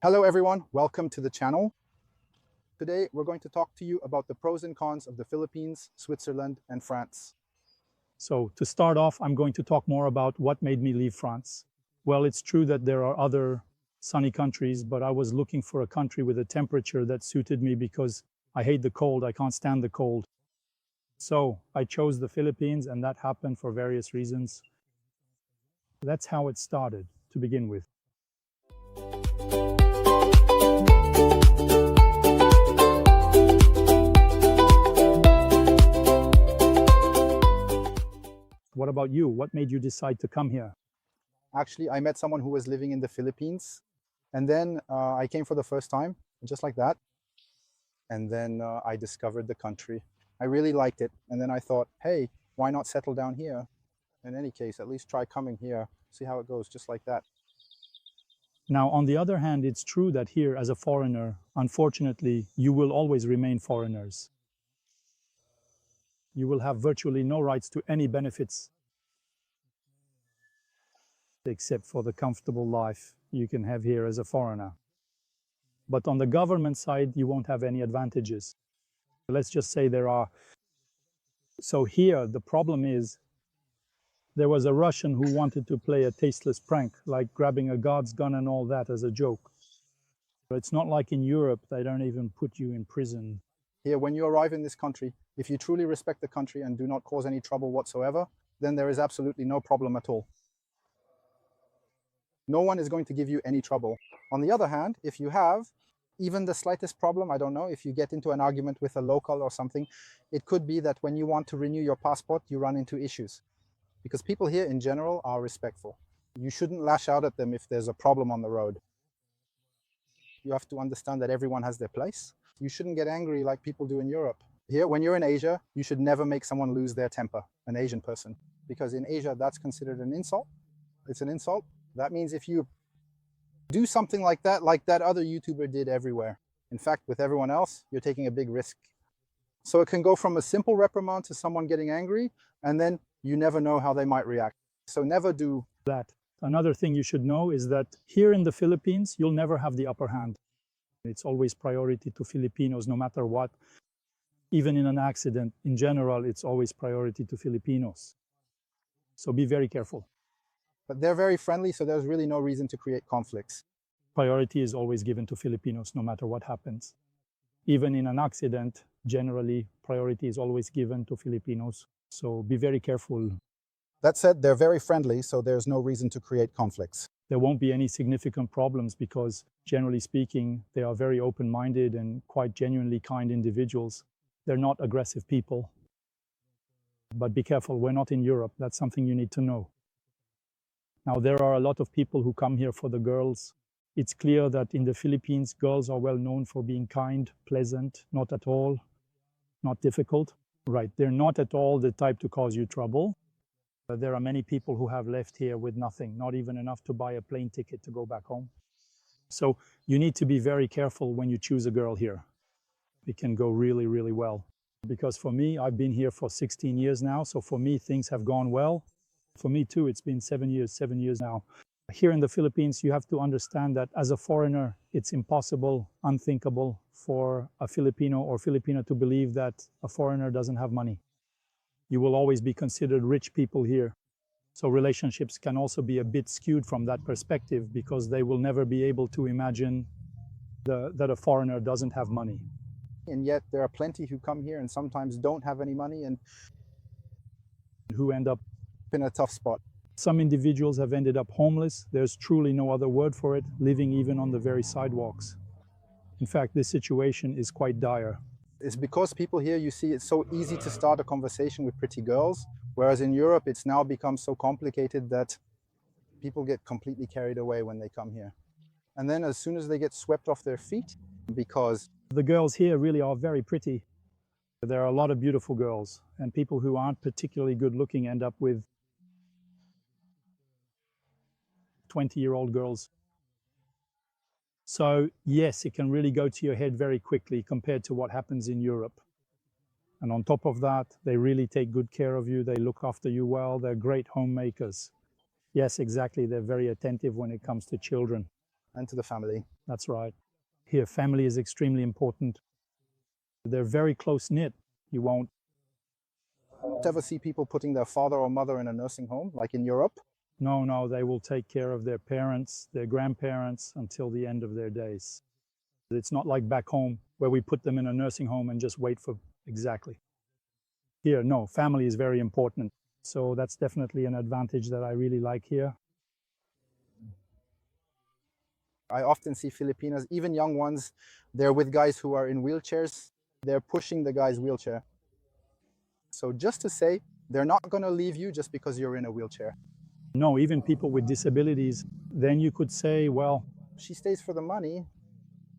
Hello everyone, welcome to the channel. Today we're going to talk to you about the pros and cons of the Philippines, Switzerland and France. So to start off, I'm going to talk more about what made me leave France. Well, it's true that there are other sunny countries, but I was looking for a country with a temperature that suited me because I hate the cold, I can't stand the cold. So I chose the Philippines, and that happened for various reasons. That's how it started to begin with. What about you? What made you decide to come here? Actually, I met someone who was living in the Philippines, and then I came for the first time, just like that. And then I discovered the country. I really liked it. And then I thought, hey, why not settle down here? In any case, at least try coming here, see how it goes, just like that. Now, on the other hand, it's true that here, as a foreigner, unfortunately, you will always remain foreigners. You will have virtually no rights to any benefits except for the comfortable life you can have here as a foreigner. But on the government side, you won't have any advantages. Let's just say there are. So here, the problem is, there was a Russian who wanted to play a tasteless prank, like grabbing a guard's gun and all that as a joke. It's not like in Europe, they don't even put you in prison. Here, when you arrive in this country, if you truly respect the country and do not cause any trouble whatsoever, then there is absolutely no problem at all. No one is going to give you any trouble. On the other hand, if you have even the slightest problem, I don't know, if you get into an argument with a local or something, it could be that when you want to renew your passport, you run into issues. Because people here in general are respectful. You shouldn't lash out at them if there's a problem on the road. You have to understand that everyone has their place. You shouldn't get angry like people do in Europe. Here, when you're in Asia, you should never make someone lose their temper, an Asian person. Because in Asia, that's considered an insult. It's an insult. That means if you do something like that other YouTuber did everywhere, in fact, with everyone else, you're taking a big risk. So it can go from a simple reprimand to someone getting angry, and then you never know how they might react. So never do that. Another thing you should know is that here in the Philippines, you'll never have the upper hand. It's always priority to Filipinos, no matter what. Even in an accident, in general, it's always priority to Filipinos. So be very careful. But they're very friendly, so there's really no reason to create conflicts. Priority is always given to Filipinos, no matter what happens. Even in an accident, generally, priority is always given to Filipinos. So be very careful. That said, they're very friendly, so there's no reason to create conflicts. There won't be any significant problems because, generally speaking, they are very open-minded and quite genuinely kind individuals. They're not aggressive people. But be careful, we're not in Europe. That's something you need to know. Now, there are a lot of people who come here for the girls. It's clear that in the Philippines, girls are well known for being kind, pleasant, not at all, not difficult. Right, they're not at all the type to cause you trouble. There are many people who have left here with nothing, not even enough to buy a plane ticket to go back home. So you need to be very careful when you choose a girl here. It can go really, really well. Because for me, I've been here for 16 years now, so for me, things have gone well. For me too, it's been 7 years now. Here in the Philippines, you have to understand that as a foreigner, it's impossible, unthinkable for a Filipino or Filipina to believe that a foreigner doesn't have money. You will always be considered rich people here. So relationships can also be a bit skewed from that perspective because they will never be able to imagine that a foreigner doesn't have money. And yet there are plenty who come here and sometimes don't have any money and who end up in a tough spot. Some individuals have ended up homeless. There's truly no other word for it, living even on the very sidewalks. In fact, this situation is quite dire. It's because people here, you see, it's so easy to start a conversation with pretty girls, whereas in Europe, it's now become so complicated that people get completely carried away when they come here. And then as soon as they get swept off their feet, because the girls here really are very pretty. There are a lot of beautiful girls, and people who aren't particularly good looking end up with 20-year-old girls. So yes, it can really go to your head very quickly compared to what happens in Europe. And on top of that, they really take good care of you. They look after you well. They're great homemakers. Yes, exactly. They're very attentive when it comes to children. and to the family. That's right. Here, family is extremely important. They're very close-knit. You won't Ever see people putting their father or mother in a nursing home, like in Europe? No, they will take care of their parents, their grandparents until the end of their days. It's not like back home where we put them in a nursing home and just wait for exactly. Here, no, family is very important. So that's definitely an advantage that I really like here. I often see Filipinas, even young ones, they're with guys who are in wheelchairs. They're pushing the guy's wheelchair. So just to say, they're not going to leave you just because you're in a wheelchair. No, even people with disabilities, then you could say, well, she stays for the money,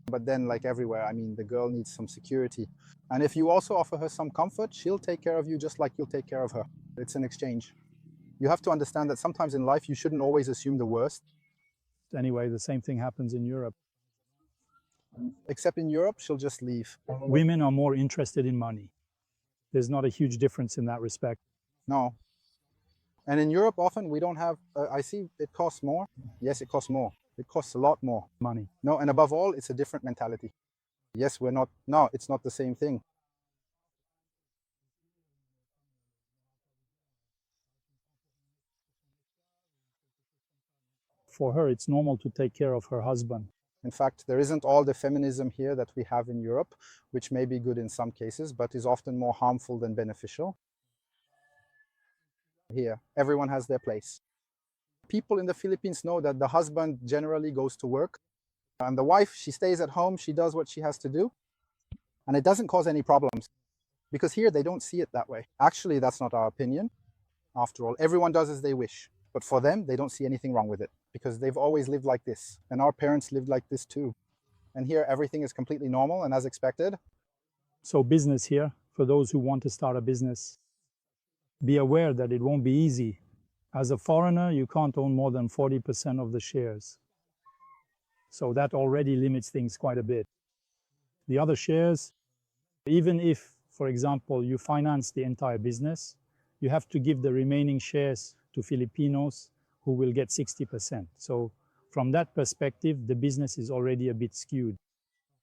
but then like everywhere, I mean, the girl needs some security. And if you also offer her some comfort, she'll take care of you just like you'll take care of her. It's an exchange. You have to understand that sometimes in life, you shouldn't always assume the worst. Anyway, the same thing happens in Europe. Except in Europe, she'll just leave. Women are more interested in money. There's not a huge difference in that respect. No. And in Europe, often we don't have, I see it costs more. Yes, it costs more. It costs a lot more. Money. No, and above all, it's a different mentality. Yes, it's not the same thing. For her, it's normal to take care of her husband. In fact, there isn't all the feminism here that we have in Europe, which may be good in some cases, but is often more harmful than beneficial. Here, everyone has their place. People in the Philippines know that the husband generally goes to work, and the wife, she stays at home, she does what she has to do, and it doesn't cause any problems. Because here, they don't see it that way. Actually, that's not our opinion. After all, everyone does as they wish. But for them, they don't see anything wrong with it because they've always lived like this. And our parents lived like this too. And here, everything is completely normal and as expected. So business here, for those who want to start a business, be aware that it won't be easy. As a foreigner, you can't own more than 40% of the shares. So that already limits things quite a bit. The other shares, even if, for example, you finance the entire business, you have to give the remaining shares to Filipinos who will get 60%. So from that perspective, the business is already a bit skewed.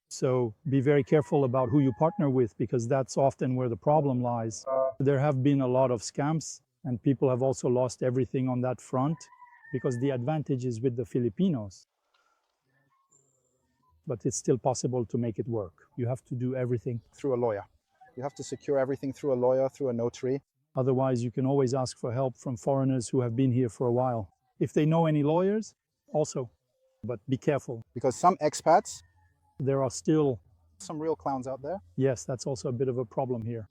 So be very careful about who you partner with because that's often where the problem lies. There have been a lot of scams and people have also lost everything on that front because the advantage is with the Filipinos. But it's still possible to make it work. You have to do everything through a lawyer. You have to secure everything through a lawyer, through a notary. Otherwise, you can always ask for help from foreigners who have been here for a while. If they know any lawyers, also. But be careful. Because some expats, there are still some real clowns out there. Yes, that's also a bit of a problem here.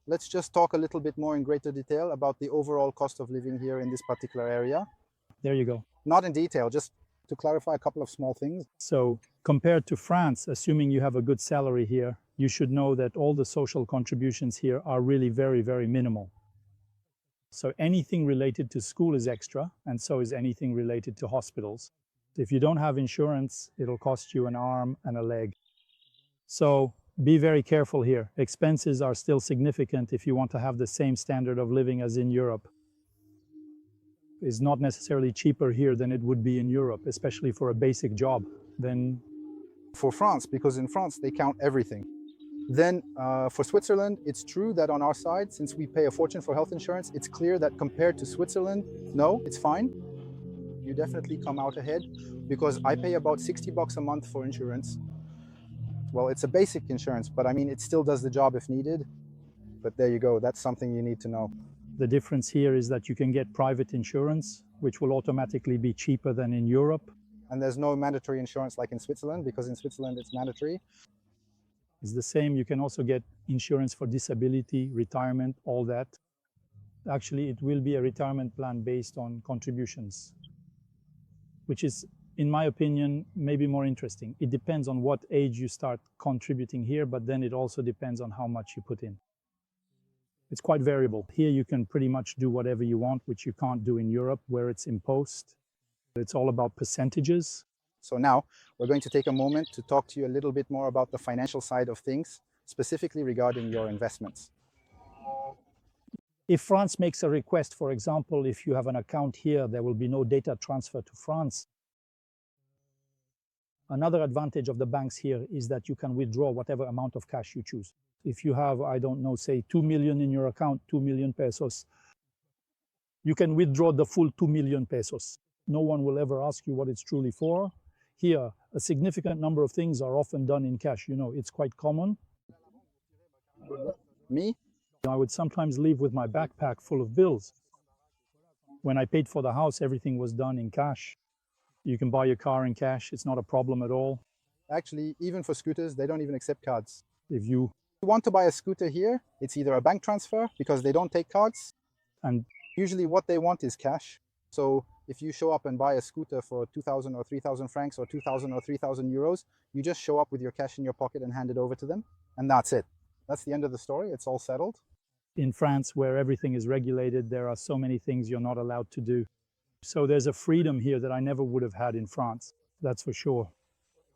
Let's just talk a little bit more in greater detail about the overall cost of living here in this particular area. There you go. Not in detail, just to clarify a couple of small things. So compared to France, assuming you have a good salary here, you should know that all the social contributions here are really very, very minimal. So anything related to school is extra, and so is anything related to hospitals. If you don't have insurance, it'll cost you an arm and a leg. So be very careful here. Expenses are still significant if you want to have the same standard of living as in Europe. It's not necessarily cheaper here than it would be in Europe, especially for a basic job. Then for France, because in France they count everything. Then for Switzerland, it's true that on our side, since we pay a fortune for health insurance, it's clear that compared to Switzerland, no, it's fine. You definitely come out ahead because I pay about 60 bucks a month for insurance. Well, it's a basic insurance, but I mean, it still does the job if needed. But there you go, that's something you need to know. The difference here is that you can get private insurance, which will automatically be cheaper than in Europe. And there's no mandatory insurance like in Switzerland, because in Switzerland it's mandatory. It's the same. You can also get insurance for disability, retirement, all that. Actually, it will be a retirement plan based on contributions, which is, in my opinion, maybe more interesting. It depends on what age you start contributing here, but then it also depends on how much you put in. It's quite variable. Here you can pretty much do whatever you want, which you can't do in Europe, where it's imposed. It's all about percentages. So now we're going to take a moment to talk to you a little bit more about the financial side of things, specifically regarding your investments. If France makes a request, for example, if you have an account here, there will be no data transfer to France. Another advantage of the banks here is that you can withdraw whatever amount of cash you choose. If you have, I don't know, say 2 million in your account, 2 million pesos, you can withdraw the full 2 million pesos. No one will ever ask you what it's truly for. Here, a significant number of things are often done in cash. You know, it's quite common. Me? I would sometimes leave with my backpack full of bills. When I paid for the house, everything was done in cash. You can buy your car in cash. It's not a problem at all. Actually, even for scooters, they don't even accept cards. If you want to buy a scooter here, it's either a bank transfer because they don't take cards. and Usually what they want is cash. So if you show up and buy a scooter for 2,000 or 3,000 francs or 2,000 or 3,000 euros, you just show up with your cash in your pocket and hand it over to them. And that's it. That's the end of the story. It's all settled. in France, where everything is regulated, there are so many things you're not allowed to do. So there's a freedom here that I never would have had in France. That's for sure.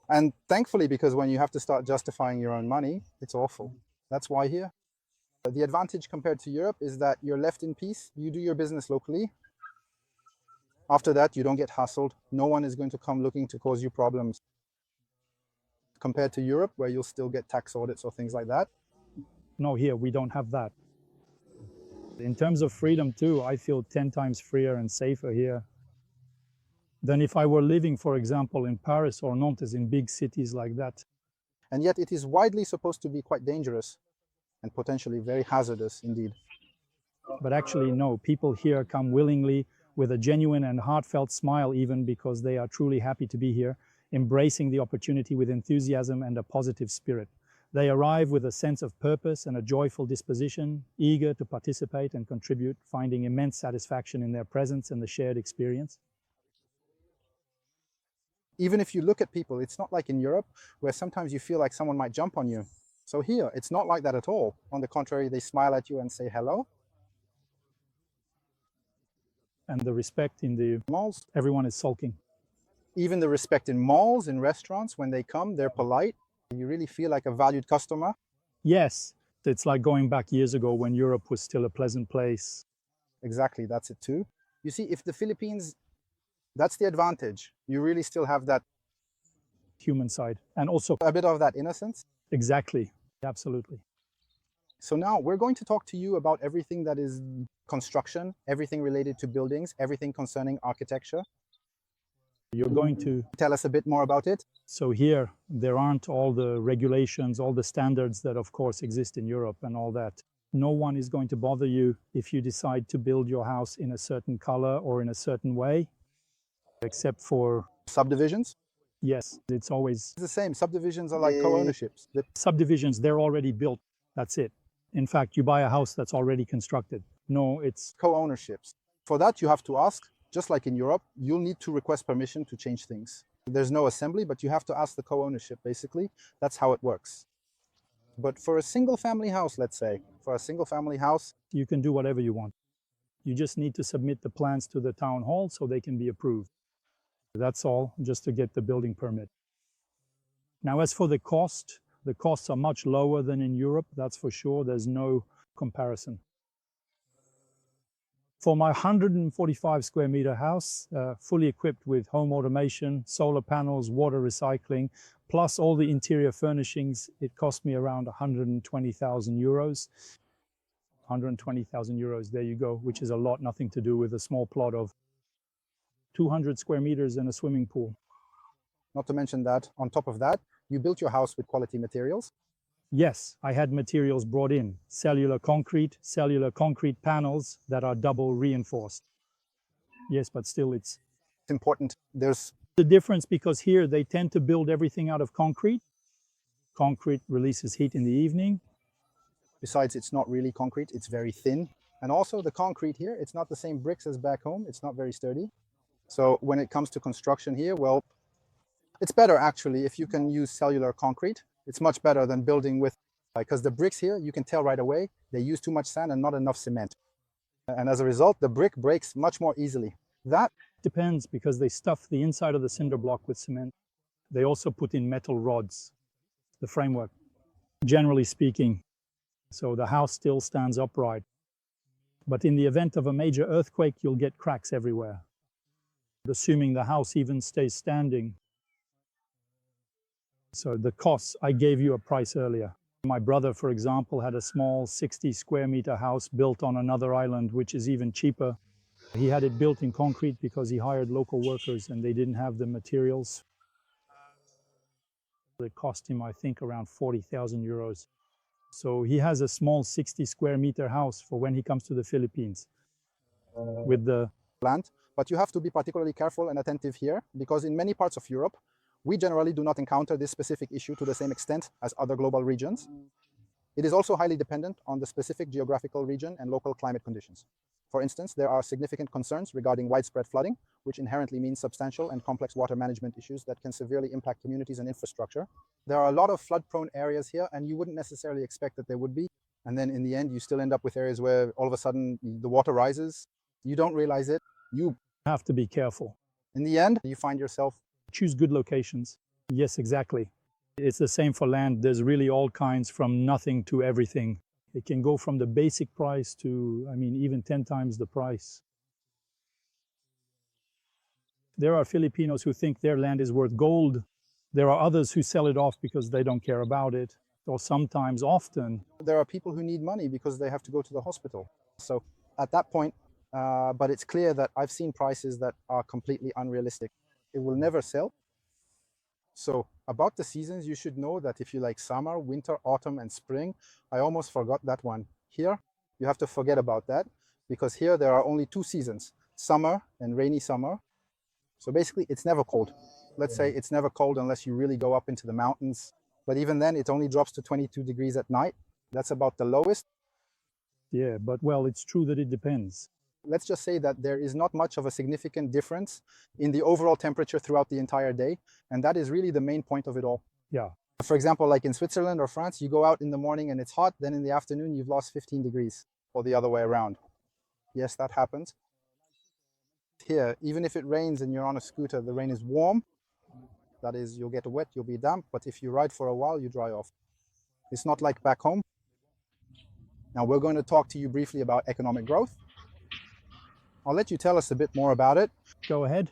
And thankfully, because when you have to start justifying your own money, it's awful. That's why here. The advantage compared to Europe is that you're left in peace. You do your business locally. After that, you don't get hassled. No one is going to come looking to cause you problems. Compared to Europe, where you'll still get tax audits or things like that. No, here we don't have that. In terms of freedom too, I feel 10 times freer and safer here than if I were living, for example, in Paris or Nantes, in big cities like that. And yet it is widely supposed to be quite dangerous and potentially very hazardous indeed. But actually, no, people here come willingly with a genuine and heartfelt smile, even because they are truly happy to be here, embracing the opportunity with enthusiasm and a positive spirit. They arrive with a sense of purpose and a joyful disposition, eager to participate and contribute, finding immense satisfaction in their presence and the shared experience. Even if you look at people, it's not like in Europe, where sometimes you feel like someone might jump on you. So here, it's not like that at all. On the contrary, they smile at you and say hello. And the respect in the Malls, everyone is sulking. even the respect in malls, in restaurants, when they come, they're polite. You really feel like a valued customer. Yes, it's like going back years ago when Europe was still a pleasant place. Exactly, that's it too. You see, if the Philippines, that's the advantage. You really still have that Human side, and also a bit of that innocence. exactly, absolutely. So now we're going to talk to you about everything that is construction, everything related to buildings, everything concerning architecture. You're going to Tell us a bit more about it. So here, there aren't all the regulations, all the standards that of course exist in Europe and all that. No one is going to bother you if you decide to build your house in a certain color or in a certain way, except for, Subdivisions, yes, it's always it's the same. Subdivisions are like co-ownerships. subdivisions, they're already built. That's it. In fact, you buy a house that's already constructed. No, it's Co-ownerships. For that, you have to ask, just like in Europe, you'll need to request permission to change things. There's no assembly, but you have to ask the co-ownership, basically. That's how it works. But for a single family house, let's say, for a single family house, you can do whatever you want. You just need to submit the plans to the town hall so they can be approved. That's all, just to get the building permit. Now, as for the costs are much lower than in Europe, that's for sure. There's no comparison. For my 145 square meter house, fully equipped with home automation, solar panels, water recycling, plus all the interior furnishings, it cost me around 120,000 euros. 120,000 euros, there you go, which is a lot, nothing to do with a small plot of 200 square meters and a swimming pool. not to mention that, on top of that, you built your house with quality materials. Yes, I had materials brought in, cellular concrete panels that are double reinforced. Yes, but still it's Important. There's the difference, because here they tend to build everything out of concrete. Concrete releases heat in the evening. Besides, it's not really concrete, it's very thin. And also the concrete here, it's not the same bricks as back home, it's not very sturdy. So when it comes to construction here, well, it's better actually if you can use cellular concrete. It's much better than building with, because the bricks here, you can tell right away, they use too much sand and not enough cement. And as a result, the brick breaks much more easily. That depends, because they stuff the inside of the cinder block with cement. They also put in metal rods, the framework, generally speaking. So the house still stands upright. But in the event of a major earthquake, you'll get cracks everywhere. Assuming the house even stays standing. So the costs, I gave you a price earlier. My brother, for example, had a small 60 square meter house built on another island, which is even cheaper. He had it built in concrete because he hired local workers and they didn't have the materials. It cost him, I think, around 40,000 euros. So he has a small 60 square meter house for when he comes to the Philippines with the land. But you have to be particularly careful and attentive here, because in many parts of Europe, we generally do not encounter this specific issue to the same extent as other global regions. It is also highly dependent on the specific geographical region and local climate conditions. For instance, there are significant concerns regarding widespread flooding, which inherently means substantial and complex water management issues that can severely impact communities and infrastructure. There are a lot of flood-prone areas here, and you wouldn't necessarily expect that there would be. And then in the end, you still end up with areas where all of a sudden the water rises. You don't realize it. You have to be careful. In the end, you find yourself choose good locations. Yes, exactly. It's the same for land. There's really all kinds, from nothing to everything. It can go from the basic price to, even 10 times the price. There are Filipinos who think their land is worth gold. There are others who sell it off because they don't care about it. Or sometimes, often, there are people who need money because they have to go to the hospital. So at that point, but it's clear that I've seen prices that are completely unrealistic. It will never sell. So about the seasons, you should know that if you like summer, winter, autumn, and spring, I almost forgot that one. Here, you have to forget about that, because here there are only two seasons, summer and rainy summer. So basically, it's never cold. Let's say it's never cold unless you really go up into the mountains. But even then, it only drops to 22 degrees at night. That's about the lowest. Yeah, but well, it's true that it depends. Let's just say that there is not much of a significant difference in the overall temperature throughout the entire day. And that is really the main point of it all. Yeah. For example, like in Switzerland or France, you go out in the morning and it's hot. Then in the afternoon, you've lost 15 degrees, or the other way around. Yes, that happens. Here, even if it rains and you're on a scooter, the rain is warm. That is, you'll get wet, you'll be damp. But if you ride for a while, you dry off. It's not like back home. Now, we're going to talk to you briefly about economic growth. I'll let you tell us a bit more about it. Go ahead.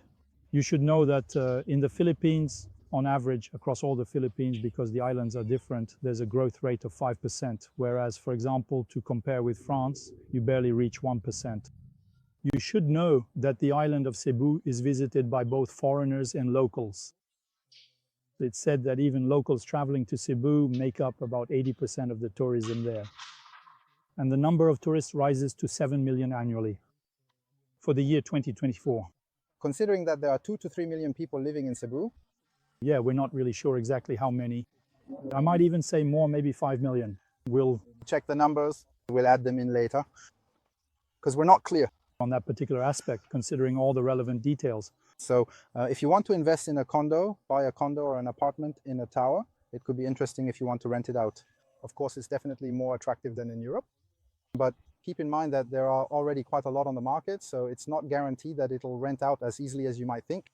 You should know that in the Philippines, on average, across all the Philippines, because the islands are different, there's a growth rate of 5%. Whereas, for example, to compare with France, you barely reach 1%. You should know that the island of Cebu is visited by both foreigners and locals. It's said that even locals traveling to Cebu make up about 80% of the tourism there. And the number of tourists rises to 7 million annually for the year 2024. Considering that there are 2 to 3 million people living in Cebu. Yeah, we're not really sure exactly how many. I might even say more, maybe 5 million. We'll check the numbers. We'll add them in later, because we're not clear on that particular aspect, considering all the relevant details. So if you want to invest in a condo, buy a condo or an apartment in a tower, it could be interesting if you want to rent it out. Of course, it's definitely more attractive than in Europe, but keep in mind that there are already quite a lot on the market, so it's not guaranteed that it'll rent out as easily as you might think.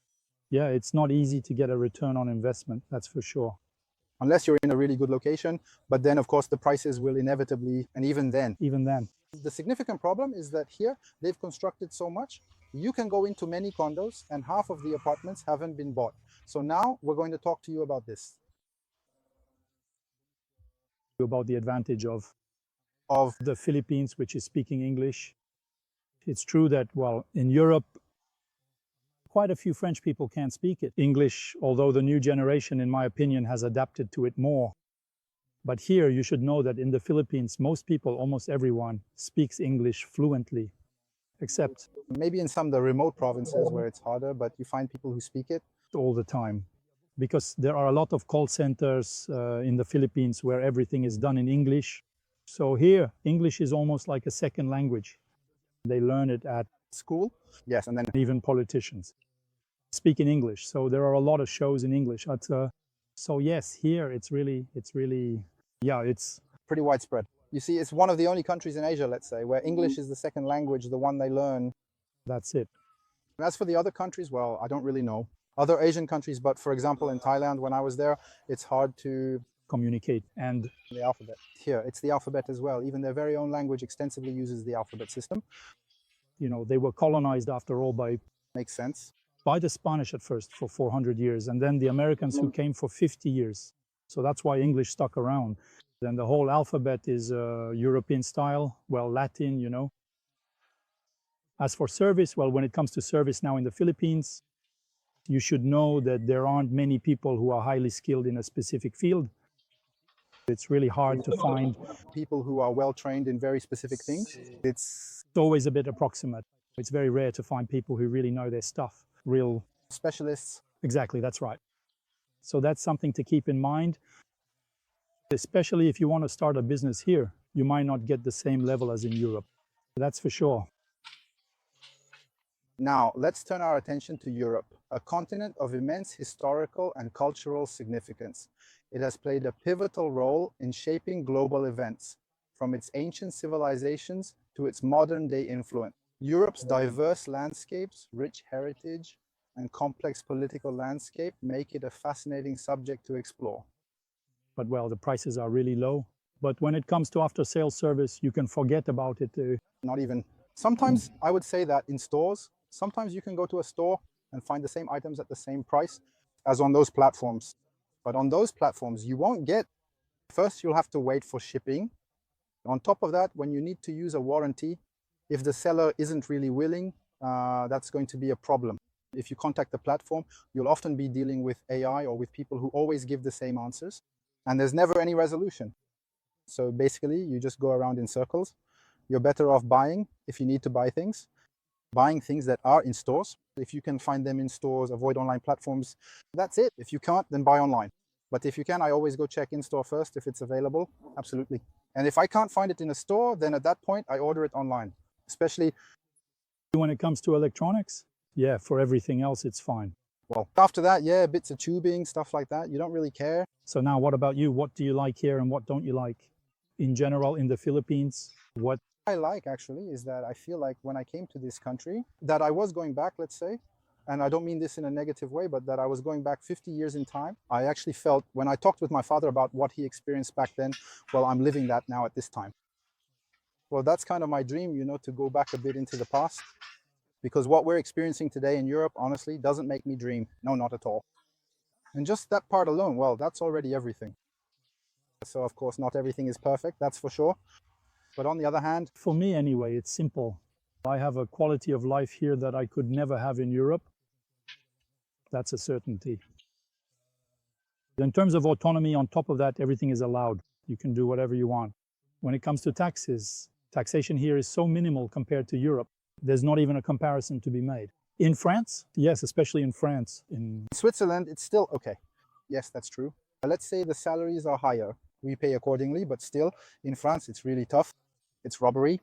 Yeah, it's not easy to get a return on investment, that's for sure. Unless you're in a really good location, but then of course the prices will inevitably, and even then. The significant problem is that here they've constructed so much, you can go into many condos and half of the apartments haven't been bought. So now we're going to talk to you about this. About the advantage of the Philippines, which is speaking English. It's true that, well, in Europe, quite a few French people can't speak it. English, although the new generation, in my opinion, has adapted to it more. But here, you should know that in the Philippines, most people, almost everyone, speaks English fluently, except maybe in some of the remote provinces where it's harder, but you find people who speak it all the time. Because there are a lot of call centers in the Philippines where everything is done in English. So here, English is almost like a second language. They learn it at school. Yes, and then even politicians speak in English. So there are a lot of shows in English. So yes, here it's really, yeah, it's pretty widespread. You see, it's one of the only countries in Asia, let's say, where English is the second language, the one they learn. That's it. And as for the other countries, well, I don't really know. Other Asian countries, but for example, in Thailand, when I was there, it's hard to communicate. And the alphabet. Here, it's the alphabet as well. Even their very own language extensively uses the alphabet system. You know, they were colonized after all by... Makes sense. by the Spanish at first for 400 years, and then the Americans who came for 50 years. So that's why English stuck around. Then the whole alphabet is European style, well, Latin, you know. As for service, well, when it comes to service now in the Philippines, you should know that there aren't many people who are highly skilled in a specific field. It's really hard to find people who are well trained in very specific things. It's always a bit approximate. It's very rare to find people who really know their stuff, real specialists. Exactly, that's right. So that's something to keep in mind, especially if you want to start a business here. You might not get the same level as in Europe. That's for sure. Now, let's turn our attention to Europe, a continent of immense historical and cultural significance. It has played a pivotal role in shaping global events, from its ancient civilizations to its modern-day influence. Europe's diverse landscapes, rich heritage, and complex political landscape make it a fascinating subject to explore. But well, the prices are really low. But when it comes to after-sales service, you can forget about it. Not even. Sometimes I would say that in stores, sometimes you can go to a store and find the same items at the same price as on those platforms. But on those platforms, you won't get, first you'll have to wait for shipping. On top of that, when you need to use a warranty, if the seller isn't really willing, that's going to be a problem. If you contact the platform, you'll often be dealing with AI or with people who always give the same answers, and there's never any resolution. So basically, you just go around in circles. You're better off buying if you need to buy things, buying things that are in stores. If you can find them in stores, avoid online platforms. That's it. If you can't, then buy online. But if you can, I always go check in store first if it's available. Absolutely. And if I can't find it in a store, then at that point, I order it online, especially when it comes to electronics. Yeah, for everything else, it's fine. Well, after that, yeah, bits of tubing, stuff like that. You don't really care. So now what about you? What do you like here and what don't you like? In general, in the Philippines, what I like actually is that I feel like when I came to this country, that I was going back, let's say, and I don't mean this in a negative way, but that I was going back 50 years in time. I actually felt, when I talked with my father about what he experienced back then, well, I'm living that now at this time. Well, that's kind of my dream, you know, to go back a bit into the past. Because what we're experiencing today in Europe, honestly, doesn't make me dream. No, not at all. And just that part alone, well, that's already everything. So, of course, not everything is perfect, that's for sure. But on the other hand, for me anyway, it's simple. I have a quality of life here that I could never have in Europe. That's a certainty. In terms of autonomy, on top of that, everything is allowed. You can do whatever you want. When it comes to taxes, taxation here is so minimal compared to Europe. There's not even a comparison to be made. In France, yes, especially in France. In Switzerland, it's still okay. Yes, that's true. Let's say the salaries are higher. We pay accordingly, but still, in France, it's really tough. It's robbery.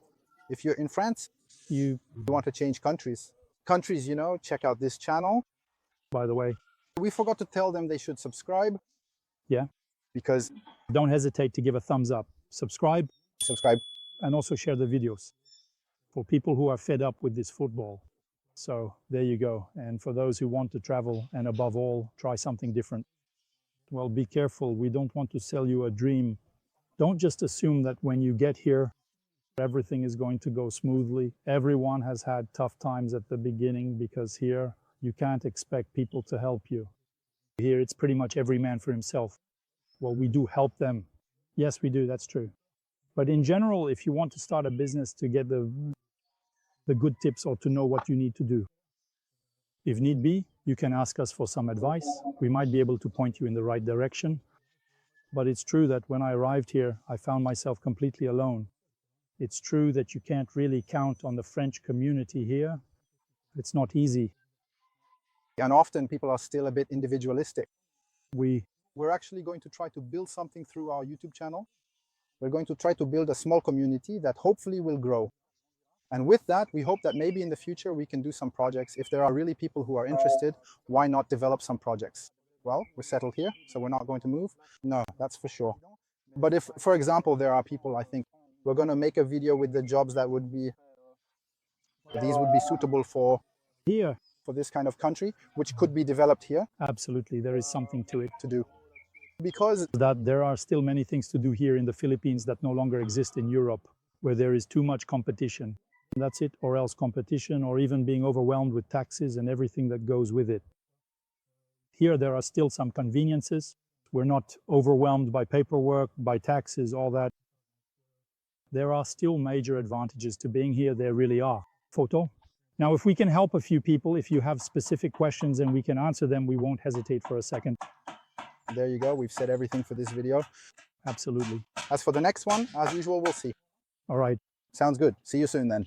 If you're in France, you want to change countries. Countries, you know, check out this channel. By the way, we forgot to tell them they should subscribe. Yeah. Because don't hesitate to give a thumbs up. Subscribe. And also share the videos for people who are fed up with this football. So there you go. And for those who want to travel and above all, try something different. Well, be careful. We don't want to sell you a dream. Don't just assume that when you get here, everything is going to go smoothly. Everyone has had tough times at the beginning because here you can't expect people to help you. Here it's pretty much every man for himself. Well, we do help them. Yes, we do. That's true. But in general, if you want to start a business to get the good tips or to know what you need to do, if need be, you can ask us for some advice. We might be able to point you in the right direction. But it's true that when I arrived here, I found myself completely alone. It's true that you can't really count on the French community here. It's not easy. And often people are still a bit individualistic. We're actually going to try to build something through our YouTube channel. We're going to try to build a small community that hopefully will grow. And with that, we hope that maybe in the future we can do some projects. If there are really people who are interested, why not develop some projects? Well, we're settled here, so we're not going to move. No, that's for sure. But if, for example, there are people, I think, we're going to make a video with the jobs that would be, these would be suitable for here, for this kind of country, which could be developed here. Absolutely, there is something to it to do. Because that there are still many things to do here in the Philippines that no longer exist in Europe, where there is too much competition. That's it, or else competition, or even being overwhelmed with taxes and everything that goes with it. Here, there are still some conveniences. We're not overwhelmed by paperwork, by taxes, all that. There are still major advantages to being here. There really are. Photo. Now, if we can help a few people, if you have specific questions and we can answer them, we won't hesitate for a second. There you go. We've said everything for this video. Absolutely. As for the next one, as usual, we'll see. All right. Sounds good. See you soon then.